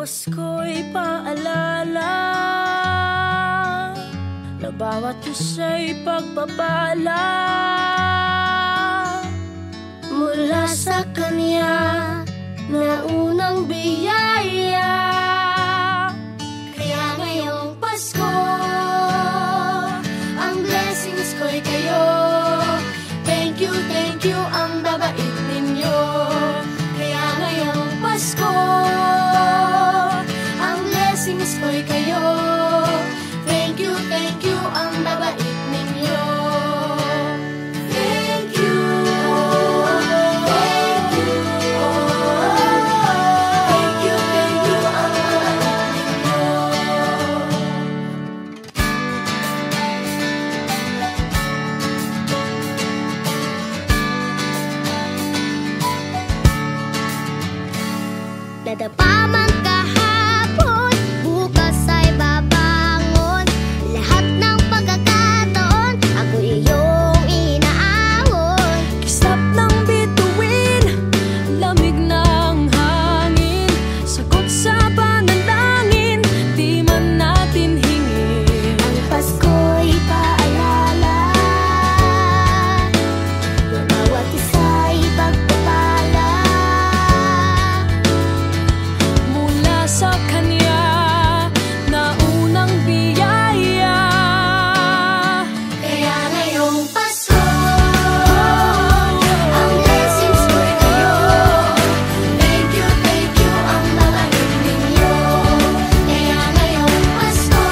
Pasko'y paalala na bawat isa'y pagpapala mula sa Kanya na unang biyaya. Kaya ngayong Pasko, ang blessings ko'y kayo. Thank you ang babait ninyo. Kaya ngayong Pasko, ang blessings ko'y kayo. Thank you ang babait ninyo. Thank you ang babait ninyo. Dadapa man kahapon, bukas ay babangon. Lahat ng pagkakataon, ako iyong inaahon. Kisap ng bituin, lamig ng hangin, sagot sa panalangin, di man natin hingin. Ang Pasko'y paalala na bawat isa'y pagpapala Mula sa Kanya na unang biyaya. Kaya ngayong Pasko, ang blessings ko'y kayo. Thank you ang babait ninyo. Kaya ngayong Pasko,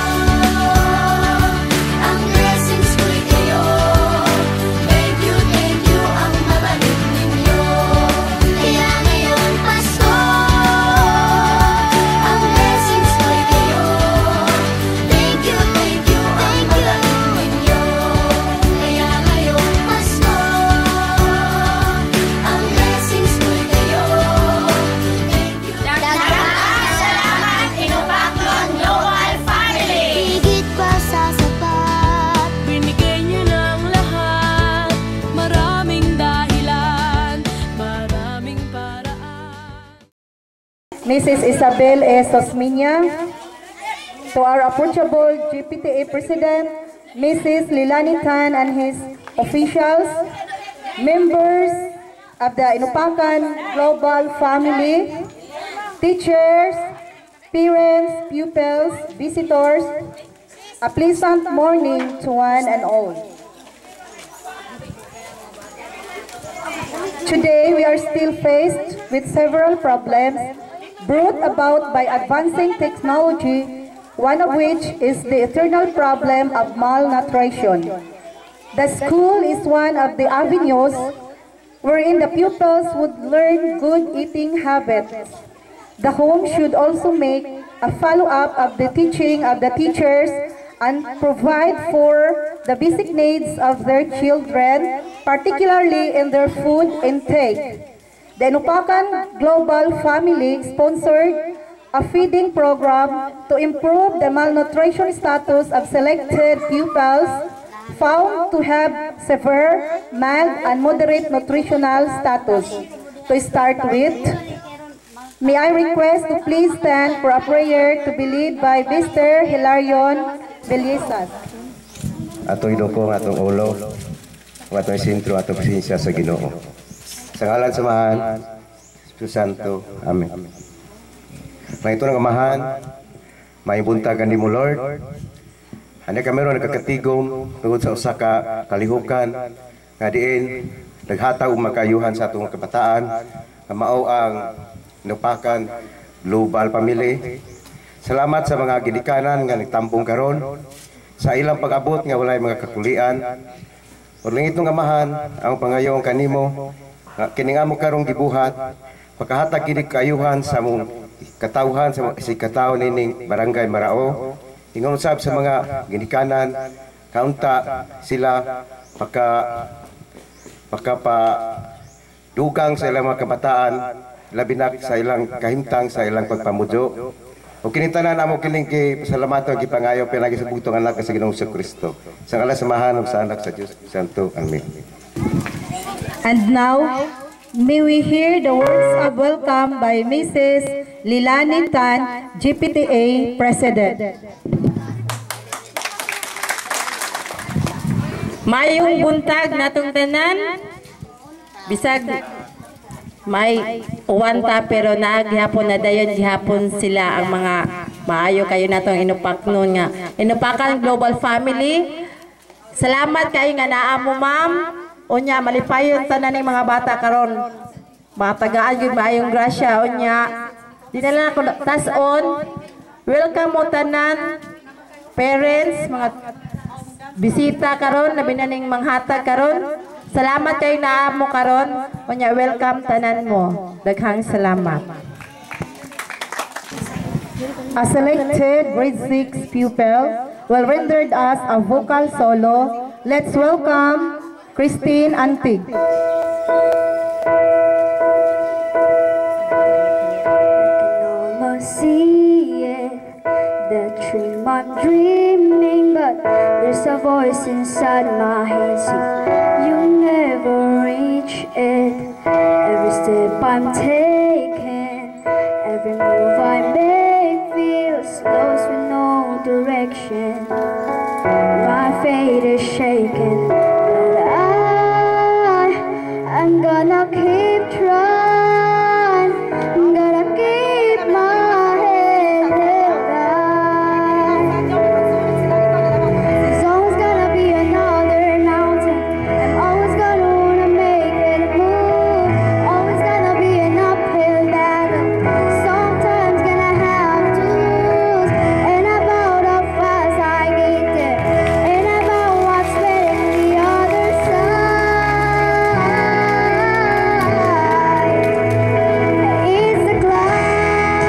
ang blessings ko'y kayo. Thank you ang babait ninyo. Kaya ngayong Pasko, ang blessings ko'y kayo. Thank you ang babait ninyo. Kaya ngayong Pasko, ang blessings ko'y kayo. Daghang salamat, Inupakan Global Family! Higit pa sa sapat, Binigay niyo ng lahat, maraming dahilan, maraming paraan. Mrs. Isabel S. Osmiña, to our approachable GPTA President, Mrs. Lilani Tan and his officials, members of the Inupakan Global Family, teachers, parents, pupils, visitors, a pleasant morning to one and all. Today, we are still faced with several problems brought about by advancing technology, one of which is the eternal problem of malnutrition. The school is one of the avenues wherein the pupils would learn good eating habits. The home should also make a follow-up of the teaching of the teachers and provide for the basic needs of their children, particularly in their food intake. The Inupakan Global Family sponsored a feeding program to improve the malnutrition status of selected pupils found to have severe, mild, and moderate nutritional status. To start with, may I request to please stand for a prayer to be led by Mr. Hilarion Bellisas. Atong idukong atong ulo, atong sentro, atong presensya sa Ginoo. Sa ngalan samahan, Espiritu Santo. Amen. May ito ng amahan, may buntagan ni mo, Lord. Ano ka meron nagkakatigom tungkol sa usa ka kalihukan nga diin naghataw magkayuhan sa atong kabataan nga mao ang Inupakan Global Family. Salamat sa mga ginikanan nga nagtambong karon sa ilang pag-abot nga walay mga kakulian. Uling itong amahan ang pangayoong kanimo nga kining amo karong gibuhat pagkahatag kini kayuhan sa mong katawhan sa katawo nining barangay Marao. Ingon usab sa mga ginikanan kaunta sila pa dugang sa ilang mga kabataan labi na sa ilang kahimtang sa ilang pagpamudyo. O kinitanan amo kining pasalamatan gipangayo pinagi sa butong anak sa Ginoong Kristo. Sa ngalan samahan sa anak sa Dios Santo. Amen. And now, may we hear the words of welcome by Mrs. Lilani Tan, GPTA President. Mayong buntag natong tanan. Bisag may uwanta pero naghapon na dayon gihapon sila ang mga maayo kayo natong inupaknon nga. Inupakan Global Family. Salamat kayo nga naa mo ma'am. Unya malipayon tanan ning mga bata karon. Matagaan gyud maayong grasya unya. Dinala ko tas-on. Welcome mo tanan parents, mga bisita karon labi na ning manghatag karon. Salamat kayo na mo karon. Unya welcome tanan mo. Daghang salamat. A selected grade 6 pupil will render us a vocal solo. Let's welcome Christine Antig. See it, the dream I'm dreaming, but there's a voice inside my head saying you never reach it. Every step I'm taking, every move I make feels lost with no direction. My fate is shaking, but I'm gonna keep trying. I'm gonna keep my head held high. There's always gonna be another mountain. I'm always gonna wanna make it move. Always gonna be an uphill battle. Sometimes gonna have to lose. And about how fast I get there. And about what's waiting the other side. It's the climb.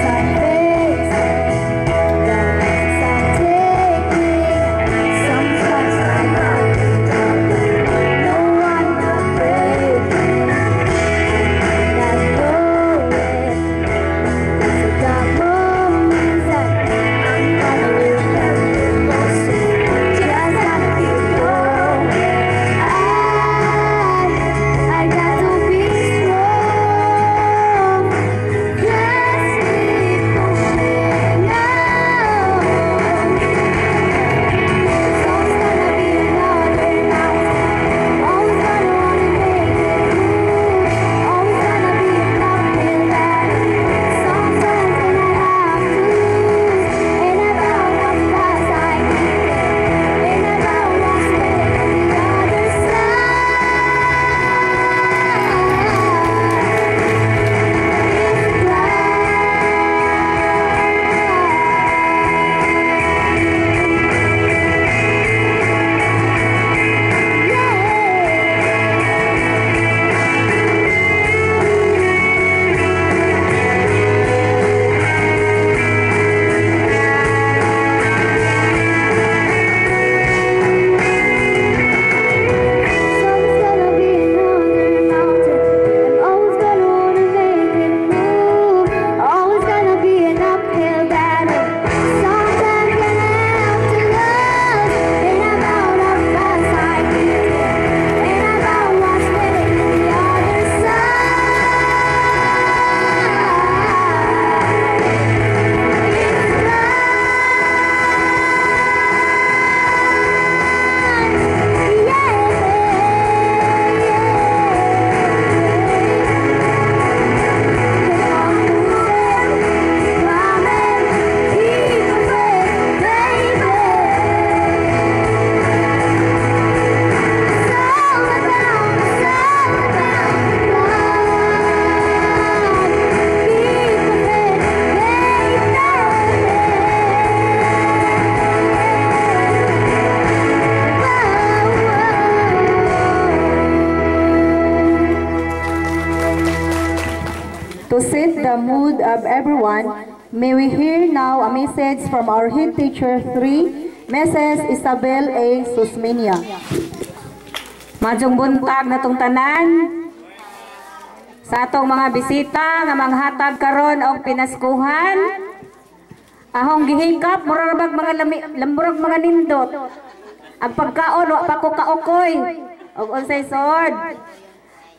Some days, some taking, sometimes I'm not. No, I'm not breaking. That's going. So got moments that I'm gonna remember. Just gotta keep going. I got to be strong. Just keep pushing on. There's always gonna be another mountain. Always gonna wanna make it move. Always gonna be an uphill battle. Sometimes gonna have to lose. And about how fast I get there. And about what's waiting the other Always gonna be another mountain. I'm always gonna wanna make it move. Always gonna be an uphill battle. Sometimes gonna have to lose. And about how fast I get there. And about what's waiting the other To set the mood of everyone, may we hear now a message from our head teacher 3, Mrs. Isabel A. Susminia. Majong buntag natong tanan. Sa atong mga bisita nga manghatag karon og pinaskuhan. Ahong gihingkap murag mga lamburag mga nindot. Ang pagkaon wa pa ko kaukoy. ug unsay sod.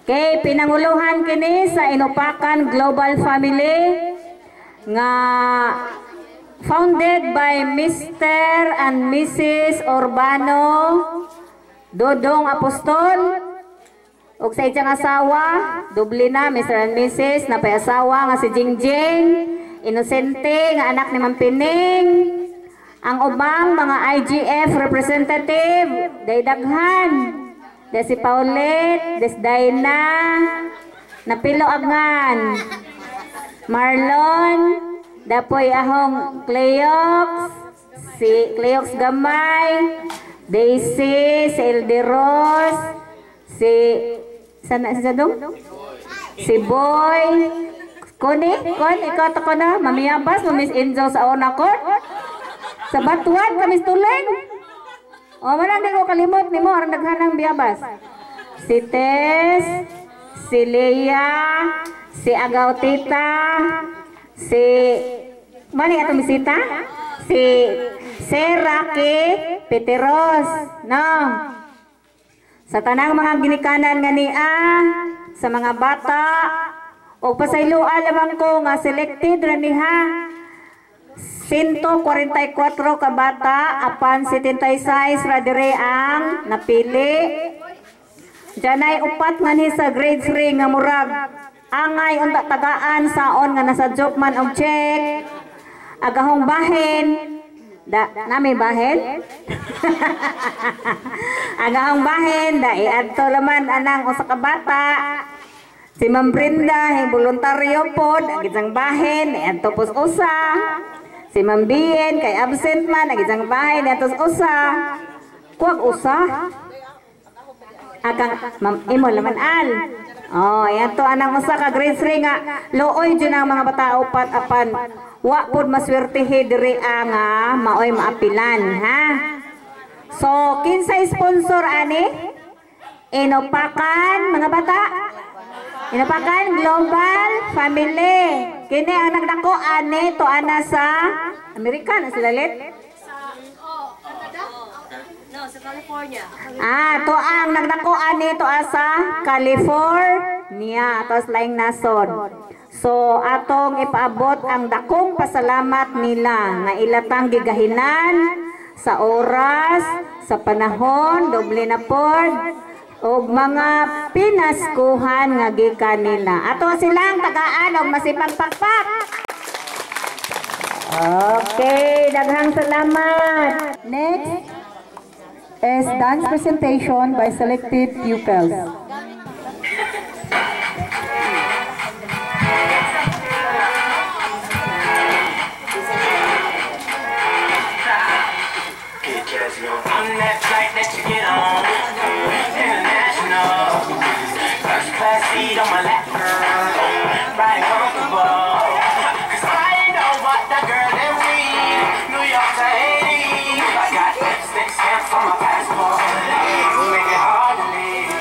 Kay pinanguluhan kini sa Inupakan Global Family nga founded by Mr. and Mrs. Urbano Dodong Apostol ug sa iyang asawa, doble na Mr. and Mrs. na pay asawa nga si Jingjing, inosente nga anak ni Mampining. Ang ubang mga IGF representative, day daghan, day si Paulette, des Dayna, napilo agan, Marlon, dapoy ahong Cleox, si Cleox Gamay, Daisy, si Elderos, si sana si Sadong, si Boy, Koni, ikaw to ko na, mamiyabas, mamis Enzo sa una court. Sa batuan, kamis tuling. O, manang di ko kalimot ni mo, ang naghanang biyabas. Si Tess, si Leia, si Agaw Tita, si, mani atong bisita? Si Seraki Peteros, no? Sa tanang mga ginikanan nga niya, sa mga bata, o pasayloan lamang ko nga selected raniha 144 ka bata apan 76 radire ang napili. Janay upat nga ni sa grade 3 nga murag angay unta tagaan saon nga nasa joke man og check agahong bahin nami bahin agahong bahin dai adto laman anang usa ka bata. Si Ma'am Brenda, voluntaryo pod, agitsang bahin, ato pos usa. Si Ma'am Bien, kay absent man, agitsang bahin, ato usa. Kuwag usa. Akang, Ma'am, imo laman al. Oh, yan to anang usa ka grade 3 nga. Looy dyan ang mga bata upat apan. Wa pod maswertehe diri nga, maoy maapilan, ha? So, kinsa sponsor ani? Inupakan, mga bata. Inupakan Global Family. Kini ang nagdako ani to ana sa Amerika na sila let. No, sa California. To ang nagdako ani to asa California, tos laing nasod. So atong ipaabot ang dakong pasalamat nila nga ilatang gigahinan sa oras, sa panahon, doble na pod. Og mga pinaskuhan nga gikan nila. Ato silang tagaan og masipag pakpak. Okay, daghang salamat. Next is dance presentation by selected pupils. On that flight that you get on, international, first class seat on my lap, girl, riding comfortable, 'cause I know what the girl them need, New York to Haiti, I got lipstick stamps on my passport, make it hard to leave,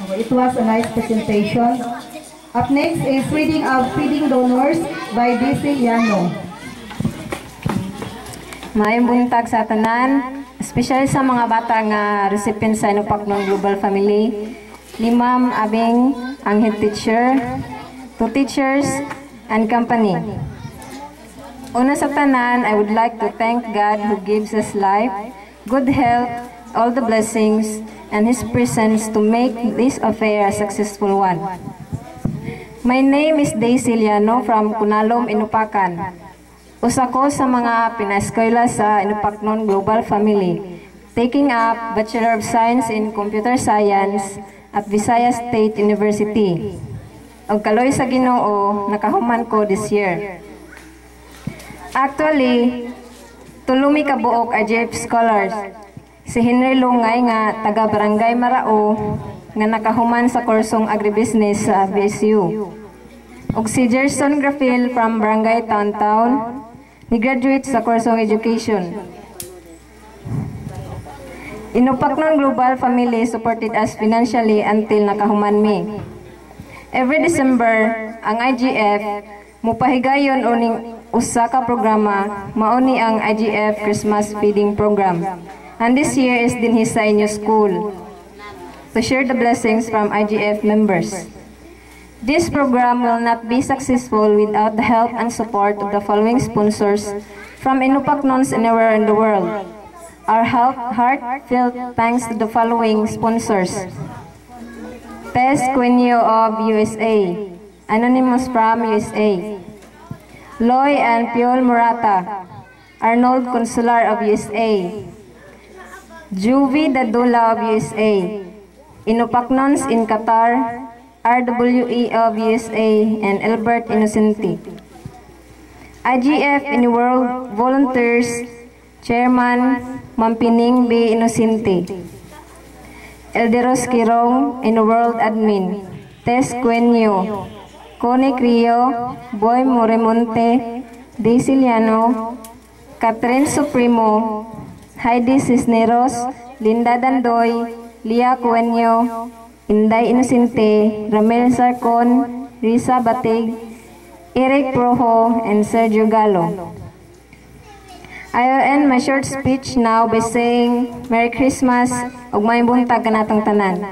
It was a nice presentation. Up next is reading of Feeding Donors by DC Llano. Maayong buntag sa tanan, especially sa mga bata nga recipient sa Inupaknon Global Family, ni Ma'am Abing, ang head teacher, to teachers and company. Una sa tanan, I would like to thank God who gives us life, good health, all the blessings, and His presence to make this affair a successful one. My name is Daisy Llano from Kunalom, Inupakan. Usa ko sa mga pinaeskwela sa Inupaknon Global Family, taking up Bachelor of Science in Computer Science at Visayas State University. Og kaloy sa Ginoo, nakahuman ko this year. Actually, tulumi ka buok RJF scholars. Si Henry Lungay nga taga Barangay Marao nga nakahuman sa kursong agribusiness sa BSU. Og si Gerson Grafil from Barangay Town, ni graduate sa kursong education. Inupaknon Global Family supported us financially until nakahuman mi. Every December, ang IGF mupahigayon uning usa ka programa, mauni ang IGF Christmas Feeding Program. And this year is dinhi sa inyo school to share the blessings from IGF members. This program will not be successful without the help and support of the following sponsors from Inupaknons anywhere in the world. Our heartfelt thanks to the following sponsors: Tess Quinio of USA, Anonymous from USA, Loy and Piol Murata, Arnold Consular of USA, Juvie Dadula of USA, Inupaknons in Qatar, RWE of USA, and Albert Innocenti. IGF in the World Volunteers, Chairman Mampining B. Innocenti. Elderos Kirong in the World Admin, Tess Quenio, Connie Crio, Boy Moremonte, Daisy Llano, Catherine Supremo, Heidi Cisneros, Linda Dandoy, Lia Cuenio, Inday Innocente, Ramel Sarcon, Risa Batig, Eric Projo, and Sergio Gallo. I will end my short speech now by saying Merry Christmas ug may buntag kanatong tanan.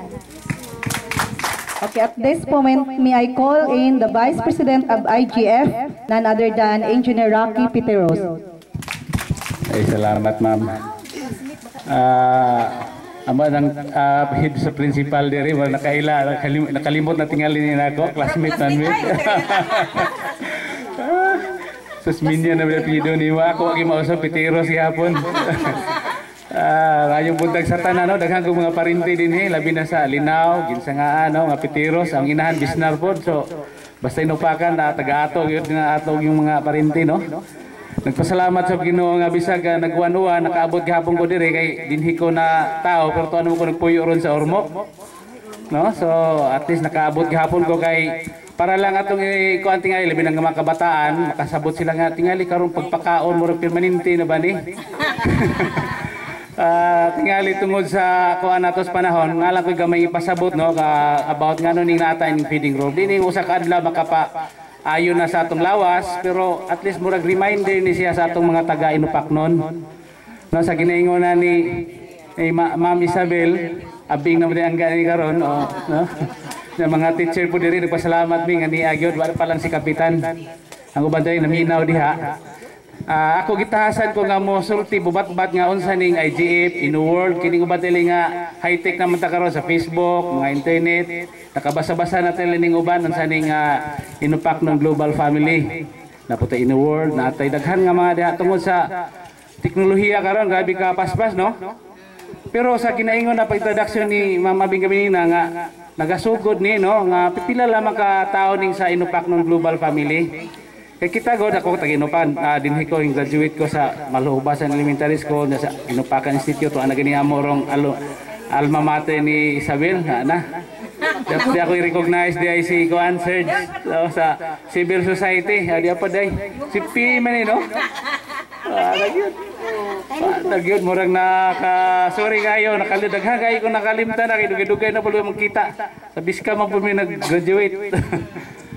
Okay, at this moment, may I call in the Vice President of IGF, none other than Engineer Rocky Piteros. Ay, salamat, ma'am. Amo nang head sa principal diri wala nakalimot na tingali ni nako classmate nanmi. Sus minya na pido ni wa ako agi mausap pitiro si hapon. Rayong buntag sa tanan no daghang kong mga parinti dinhi labi na sa Linaw, Ginsangaan no nga pitiros ang inahan Bisnar pod so basta Inupakan taga-atog yun nga atog yung mga parinti no. Nagpasalamat sa Ginoo nga bisag nagwan-uwan nakaabot gihapon ko dire kay dinhi ko na tao pero tuan mo ko nagpuyo ron sa Ormoc. No? So at least nakaabot gihapon ko kay para lang atong ikuan tingali labi ng mga kabataan makasabot sila nga tingali karon pagpakaon mo permanente na ba ni? Tingali tungod sa kuan natos panahon nga lang ko gamay ipasabot no ka about ngano ning nata ning feeding room. Dini usa ka adlaw makapa ayon na sa atong lawas pero at least murag reminder ni siya sa atong mga taga Inupaknon no sa ginaingon na ni Ma'am Isabel abing na ang gani karon no na mga teacher po diri nagpasalamat mi nga ni agyod wala pa lang si kapitan ang uban day naminaw diha. Ako gitahasan ko nga mo sulti bubat-bat nga unsa ning IGF in the world kini uban dili nga high-tech naman ta karon sa Facebook mga internet nakabasa-basa na tele ning uban unsa ning Inupaknon Global Family naputa in the world natay daghan nga mga diha tungod sa teknolohiya karon grabe ka paspas no pero sa kinaingon na pag-introduction ni Ma'am Abing Gaminina nga nagasugod ni no nga pipila lamang ka tawo ning sa Inupaknon Global Family. Kaya kita god ako tag-Inupan dinhi ko yung graduate ko sa Maluhubasan Elementary School sa Inupakan Institute ana gani amo rong alma mater ni Isabel na. Dati ako i-recognize di si Kuan Serge sa Civil Society di apa day si P man no. Nagyod. Nagyod, murag sorry kayo, daghan kayo kung nakalimtan na, dugay-dugay na pala magkita. Sa biska mo po may nag-graduate.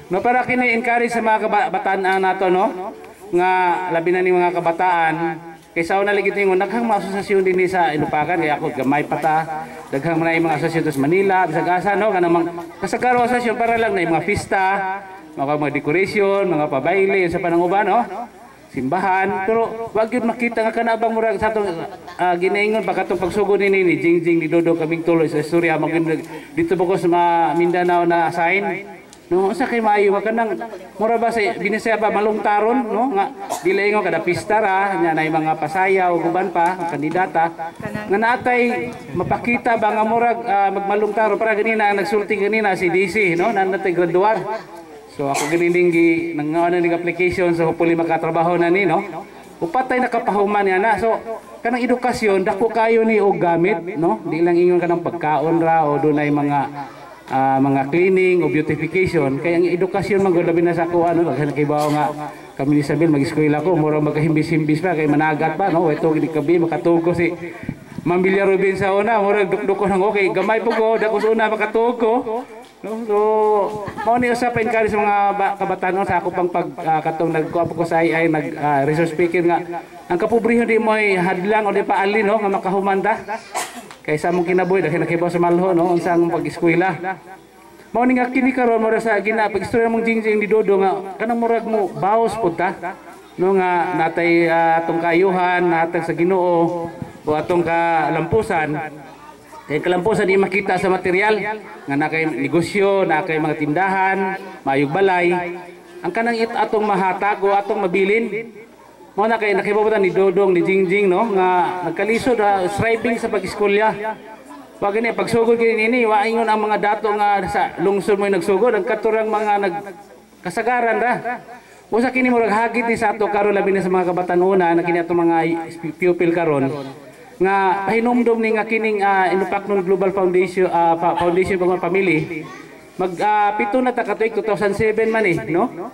No, para kini-encourage sa mga kabataan nato, no? Nga labi na ni mga kabataan, kaysa una lagi tingon, daghang mga asosasyon din sa Inupakan, kaya ako gamay pata, daghang mga asosasyon sa Manila, bisag asa, no? Kanang kasagaro asosasyon para lang na yung mga pista, mga decoration, mga pabayle, sa pananguban, no? Simbahan, pero wag yun makita nga kanabang murag sa itong ginaingon baka itong pagsugod ni Jingjing ni Dodo kaming tuloy sa istorya dito ba ko sa Mindanao na assign. No, sa kay maayo ka nang mura ba sa binisaya ba malungtaron, no? Nga dili ingon kada pista ra nya nay mga pasaya o guban pa kandidata nga natay mapakita ba nga murag magmalungtaron para ganina nagsulti ganina si DC, no? Nanatay graduar. So ako ginining nang ning application so hopefully makatrabaho na ni, no? Upatay nakapahuman niya na. So kanang edukasyon dako kayo ni og gamit, no? Di lang ingon kanang pagkaon ra o dunay mga cleaning o beautification, kaya ang edukasyon magulabi na sa ako daghan kay bawo nga kami ni Isabel mag-eskwela ko mura magahimbis-himbis pa kay managat pa, no? Ito gid kabi makatugo si Ma'am Villar Rubin sa una mura dukduk ko nang okay gamay po ko dako sa una makatugo ko, no? So mao ni usapin kali sa mga kabataan sa ako pang katong nagkuha ko sa ay nag resource speaker nga ang kapobrehon di mo hadlang o di paali, no? Nga makahumanda kaysa mong kinabuhi dahil nakibaw sa malho, no? Unsa ang pag-eskwela. Mao ni nga kini karon mura sa pag-istorya mong Jingjing ni Dodo nga kanang murag mo baos pud ta, no? Nga natay atong kayuhan natag sa Ginoo o atong kalampusan. Kay kalampusan di makita sa material nga nakay negosyo, nakay mga tindahan, mayog balay. Ang kanang atong mahatag o atong mabilin mo na kay nakibabutan ni Dodong ni Jingjing, no? Nga nagkalisod striving sa pag-eskolya. Pag gani pagsugod kini nini wa ingon ang mga dato nga sa lungsod mo nagsugod ang katurang mga nagkasagaran ra. Usa kini murag hagit ni sa ato karon labi na sa mga kabataan una na kini ato mga pupil karon nga pahinumdom ni nga kining Inupaknon Global Foundation Foundation pang Family pito na ta katuig 2007 man no?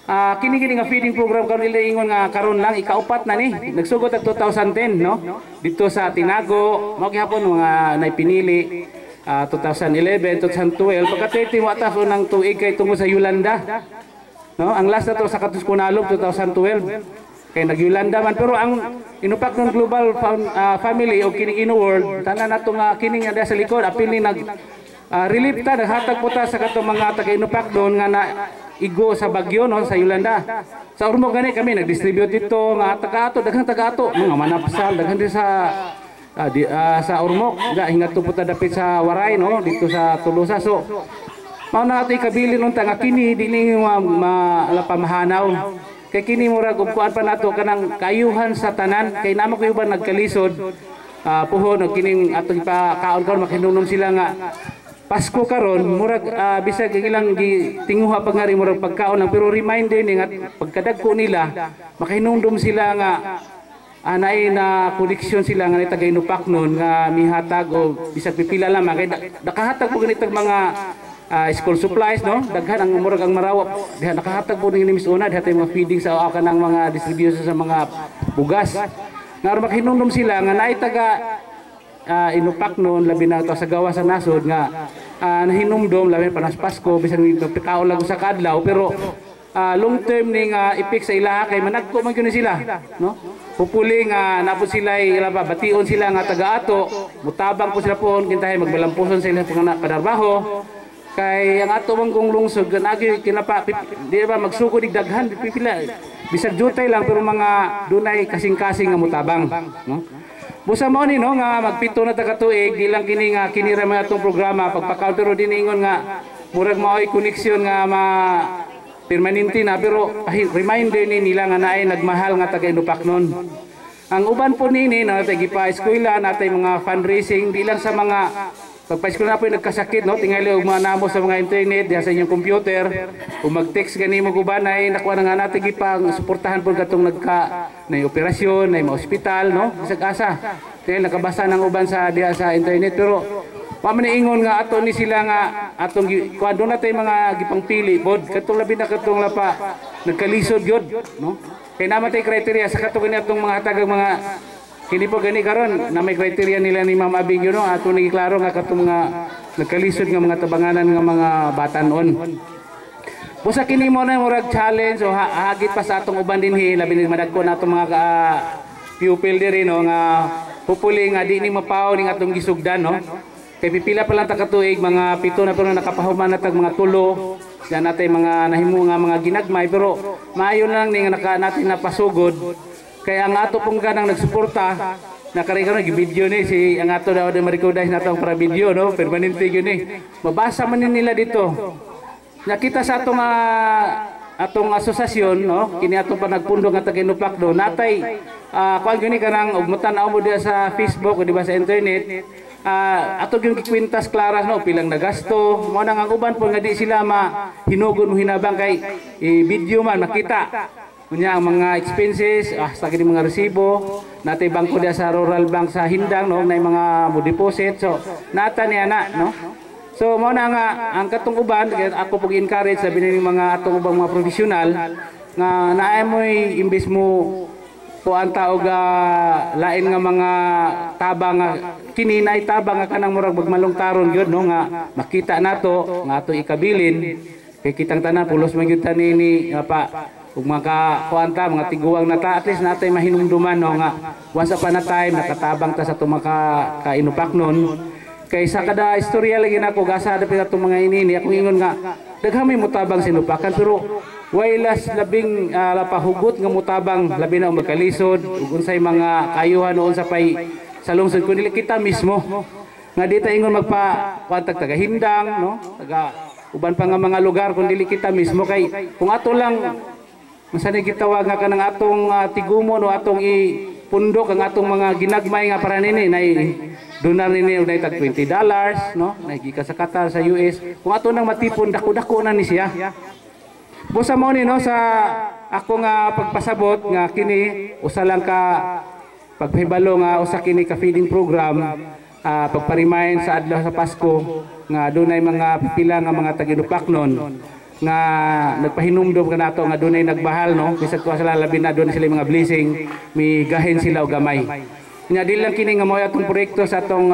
Kini nga feeding program karon nila ingon nga karon lang ikaupat na ni nagsugod ang 2010, no? Dito sa Tinago mao gihapon mga naipinili 2011 2012 pagka-30 mo ata nang tuig kay tungo sa Yolanda, no? Ang last na to sa Katuskunalog 2012 kay nag-Yolanda man, pero ang Inupaknon Global Family o kining Innoworld tanan nato nga kining nga sa likod apil ni nag relief ta naghatag po ta sa katong mga taga Inupaknon nga na igo sa Bagyo, no? Sa Yolanda. Sa Ormoc gani kami nag-distribute dito nga taga-ato daghang taga-ato mga manapsal daghan din sa Ormoc nga hingat to puta dapit sa Waray, no? Dito sa Tolosa. So mao na ato ikabilin unta nga kini dili pamahanaw kay kini murag ug kuan pa nato kanang kayuhan sa tanan kay namo ko uban nagkalisod puhon og kining atong ipakaon karon makinumdum sila nga Pasko karon murag bisag ilang gitinguha pag ngari murag pagkaon lang, pero reminder ni nga pagkadagko nila makahinumdum sila nga anay na koleksyon sila nga taga Inupaknon nga mihatag o bisag pipila lamang kay nakahatag po ganitag mga school supplies, no? Daghan ang murag ang marawap diha nakahatag po ni Miss Una diha tay mga feeding sa kanang mga distribution sa mga bugas nga makahinumdum sila nga naay taga Inupaknon labi na to sa gawa sa nasod nga nahinumdom labi pa nas Pasko bisan pikaon lang sa kadlaw, pero long term ning epek sa ilaha kay managko man gyud sila, no? Pupuli nga napod sila bation sila nga taga-ato mutabang po sila po kintahay magbalampuson sila nga padarbaho kay ang ato manggong lungsod ganagi kinapa di ba magsugod ig daghan pipila bisag jutay lang pero mga dunay kasing-kasing nga mutabang, no? Busa mo ni, no, nga magpito na taga-tuig di lang kini nga kinira man atong programa pagpakaon, pero diningon nga murag mao'y koneksyon nga permanente na, pero reminder ni nila nga naay nagmahal nga taga Inupaknon. Ang uban po nini natay gipa-eskwela natay mga fundraising di lang sa mga pagpa-eskwela na po nagkasakit, no? Tingali og mga namo sa mga internet diha sa inyong computer kung mag-text gani mo gubanay nakuha na nga natin gipang suportahan po katong na operasyon na mga ospital, no? Bisag asa dahil nakabasa ng uban sa diha sa internet, pero pamaniingon nga ato ni sila nga atong kuan do natay mga gipang pili pod katong labi na katong lapa nagkalisod gyud, no? Kaya naman tayo kriteria sa katugan niya itong mga hatagang mga kini po gani karon na may kriteria nila ni Ma'am Abing yun, at kung klaro nga katong mga nagkalisod nga mga tabanganan nga mga batanon. Busa kini mo na murag challenge o hagit pa sa atong uban dinhi labi ni madagko na atong mga pupil diri no nga hopefully nga di ni mapaw ning atong gisugdan no. Kay pipila pa lang ta katuig mga 7 na pero nakapahuman na tag mga 3 yan natay mga nahimo nga mga ginagmay pero maayo lang ni nga natin napasugod. Kaya ang ato pong kanang nagsuporta nakarikaw na video ni si ang ato daw de marikuday na tong para video no permanente gyud ni mabasa man nila dito nakita sa atong asosasyon no kini ato pa nagpundong nga taga-Inupak do natay kuan gyud ni kanang ugmutan-aw mo diha sa Facebook di ba sa internet ato gyud kikwintas klaras no pilang nagasto mo nang ang uban po nga di sila hinugon mo hinabang kay video man makita kunya ang mga expenses, sa kini mga resibo, natay bangko dia sa Rural Bank sa Hindang no, nay mga mo deposit. So nata niya na no. So mo na nga ang katong uban ako pug encourage sabi ni mga atong ubang mga professional nga naay moy imbis mo kuan taog lain nga mga tabang nga kini nay tabang nga kanang murag magmalong taron gyud no nga makita nato nga ato ikabilin kay kitang tanan pulos man gyud tani ni pa ug mga kuanta mga tiguang na ta at least natay mahinumduman no nga once upon a time nakatabang ta sa tumaka ka-Inupak nun kay sa kada istorya lagi nako gasa dapat atong mga inini ako ingon nga daghami mutabang sinupakan pero wailas labing lapahugot nga mutabang labi na magkalisod ug unsay mga kayuhan noon sa pay sa lungsod kundi kita mismo nga dita ingon magpa kuantag taga Hindang no taga uban pa nga mga lugar kundi kita mismo kay kung ato lang masani gitawag nga kanang atong tigumon o atong ipundok ang atong mga ginagmay nga para nini nay donar nini og nay tag $20 no nay gikan sa Qatar sa US kung ato nang matipon dako-dako na ni siya. Busa mo ni no sa ako nga pagpasabot nga kini usa lang ka pagpahibalo nga usa kini ka feeding program pagparimahin sa adlaw sa Pasko nga dunay mga pipila nga mga taga-Inupak nun nga nagpahinumdom ka nato nga dunay nagbahal no bisag ko sila labi na doon sila mga blessing mi gahin sila og gamay nya di lang kini nga mao atong proyekto sa atong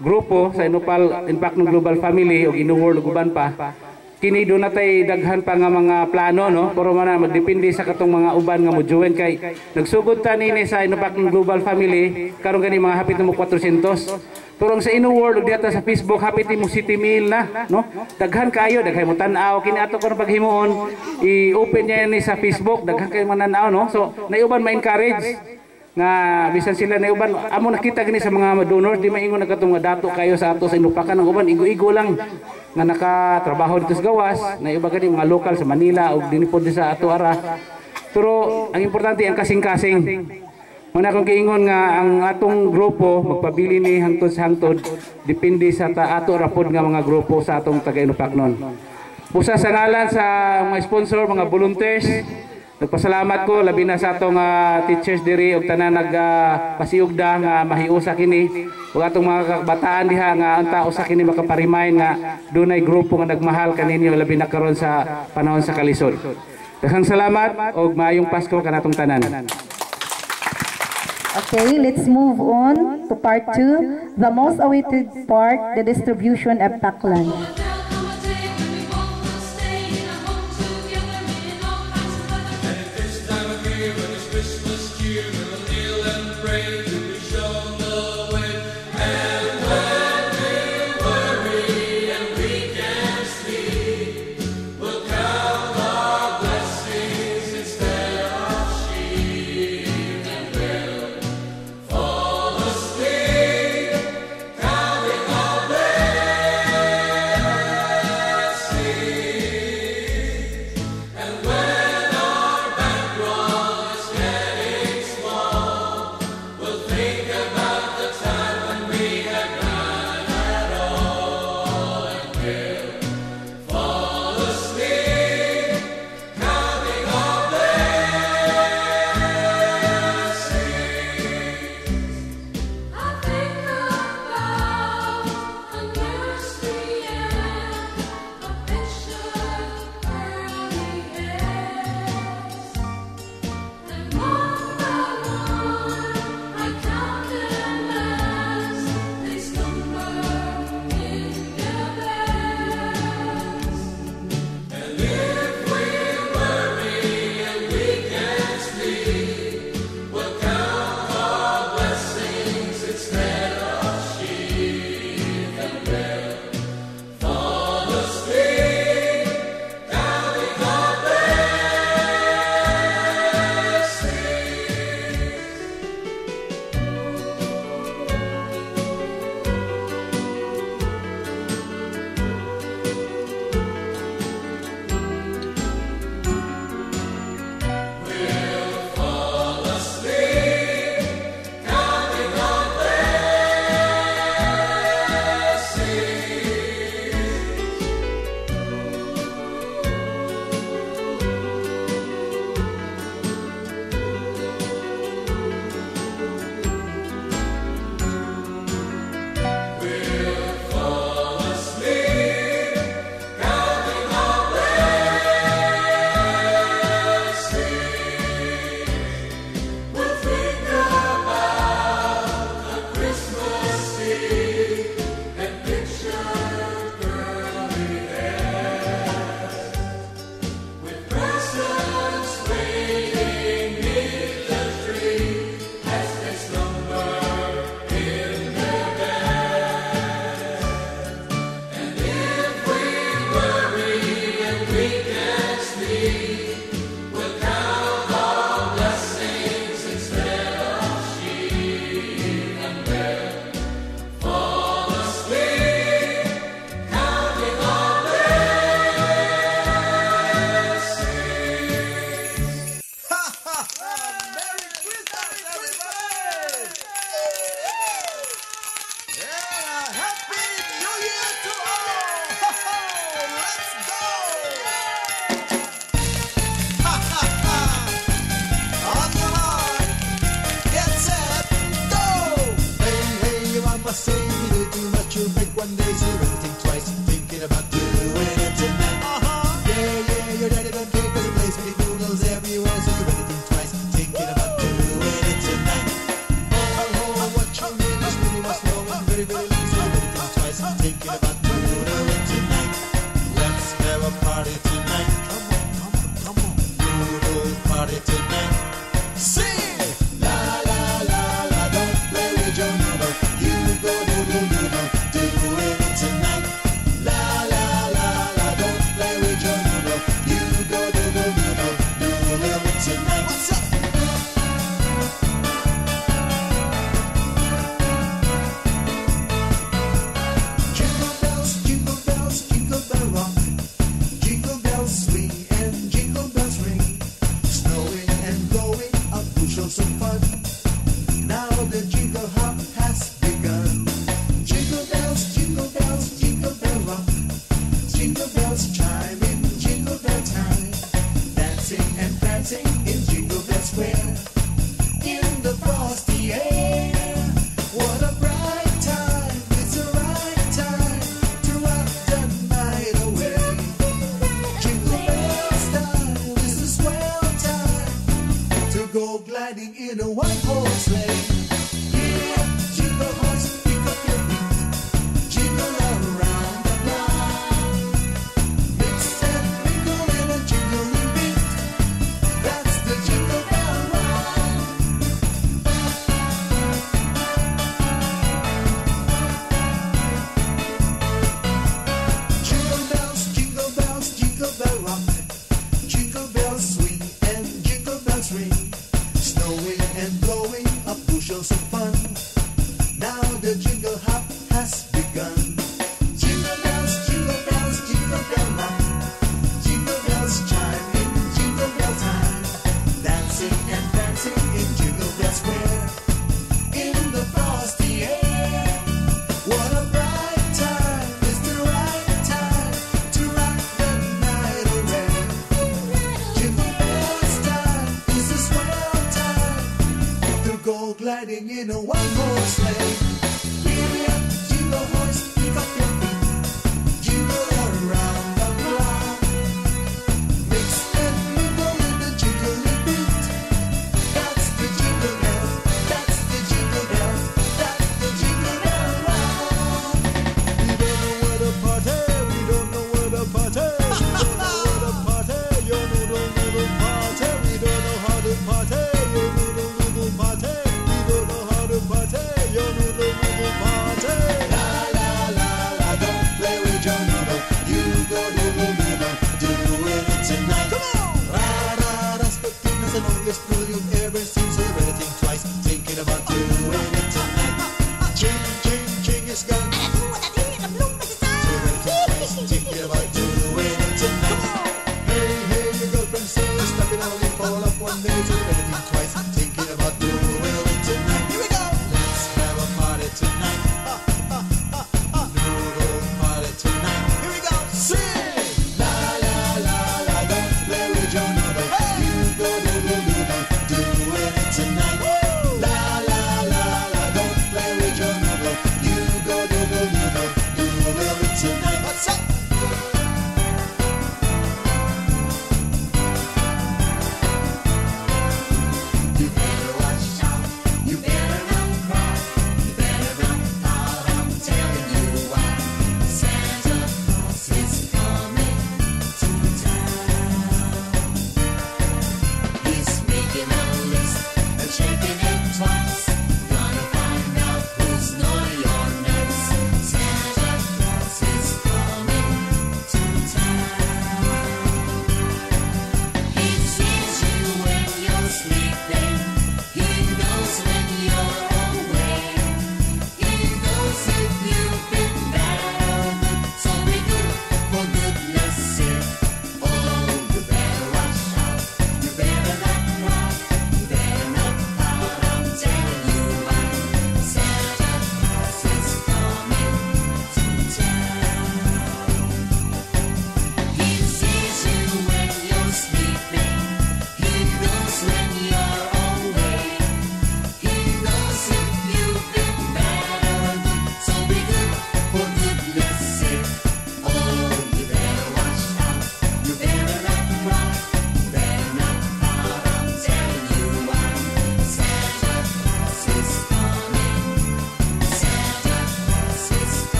grupo sa Inupak ng Global Family og Inuworld ug uban pa kini do natay daghan pa nga mga plano no pero man magdepende sa katong mga uban nga mo join kay nagsugod ta nini sa Inupak ng Global Family karon gani mga hapit na mo 400 pero sa Inuworld ug diata sa Facebook hapit mo 70,000 na no daghan kayo daghay mo tan-aw kini ato kon paghimuon i-open niya ni sa Facebook daghan kay mananaw no so naiuban ma-encourage nga bisan sila naiuban amo nakita gani sa mga donors di maingon na katong dato kayo sa ato sa Inupakan ng uban igo-igo lang nga nakatrabaho dito sa gawas naiuban gani mga lokal sa Manila ug dinipod sa ato ara pero ang importante ang kasing-kasing. Muna akong kiingon nga ang atong grupo magpabili ni hangtod sa hangtod depende sa ato rapod nga mga grupo sa atong taga-Inupak nun. Busa sa ngalan sa mga sponsor, mga volunteers, nagpasalamat ko labi na sa atong teachers diri ug tanan nagpasiugda nga mahiusa kini ug atong mga kabataan diha nga unta usa kini makaparimay nga dunay grupo nga nagmahal kaninyo labi na karon sa panahon sa kalisod. Daghang salamat ug maayong Pasko kanatong tanan. Okay, let's move on to part 2, the most awaited part, the distribution of pack lunch. one day, so you're gonna think twice, thinking about doing it tonight. Yeah, your daddy don't care 'cause he plays with the noodles everywhere, so you're gonna think twice, thinking about doing it tonight. Oh, what you mean is really what's wrong and very, very easy, so you're gonna think twice, thinking about doing it tonight. Let's have a party tonight. Come on, noodle party tonight. Sing! La la la la, don't play with your noodle. You go noodle noodle, doing it tonight. La la la la, don't play with your noodle. You go noodle noodle, doing it tonight. What's up? Jingle bells, jingle bell rock. Jingle bells swing and jingle bells ring. Snowing and blowing up bushels of fun. Now the jingle hop has begun. Jingle bells, jingle bell rock. Jingle bells chime in jingle bell time. Dancing and prancing in Jingle Bell Square. In the frosty air. What a bright time, it's the right time to rock the night away. Jingle bells time, this is swell time to go gliding in a one-horse sleigh. Yeah, jingle horse, pick up your feet, jingle around the block. Mix and mingle in a jingling beat. That's the Jingle Bell Ride. Jingle bells, jingle bell rock. Jingle bells swing and jingle bells ring. Snowing and blowing up bushels of fun. Now the jingle hop has begun. Jingle bells, jingle bell rock. Jingle bells chime in jingle bell time. Dancing and prancing in Jingle Bell Square. In the frosty air. What a bright time, it's the right time to rock the night away. Jingle bells time is a swell time to go gliding in a one-horse sleigh. Giddy up, jingle horse, pick up your feet, jingle around the block. Mix and mingle in the jingling beat. That's the jingle bell, that's the jingle bell, that's the Jingle Bell Ride. We don't know where to party, we don't know where to party, we don't know where to party, your noodle noodle party. We don't know how to party, your noodle noodle party. We don't know how to party,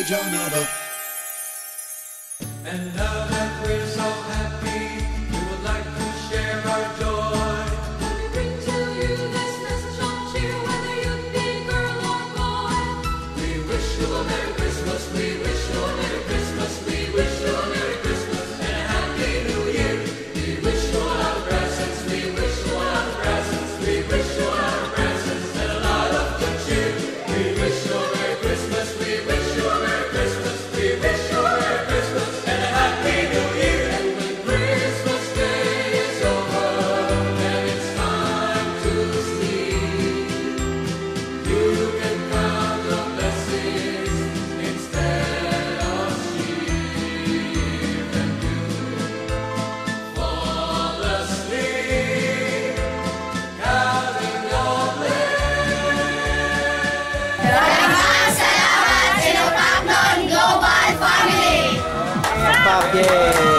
Jonah. And now that we're so happy, we would like to share our joy. We bring to you this message of cheer, whether you be girl or boy. We wish you a Merry Christmas, we wish you a Merry Christmas, we wish you a Merry Christmas and a Happy New Year. We wish you a lot of presents, we wish you a lot of presents, we wish you a lot of presents and a lot of good cheer. We wish you a Merry Christmas, we wish you a Merry Christmas, we wish you a Merry Christmas and a Happy New Year. And when Christmas Day is over and it's time to sleep, you can count your blessings instead of sheep, and you fall asleep counting your blessings. Maraming salamat, Sinupaknon Global Family! Yay!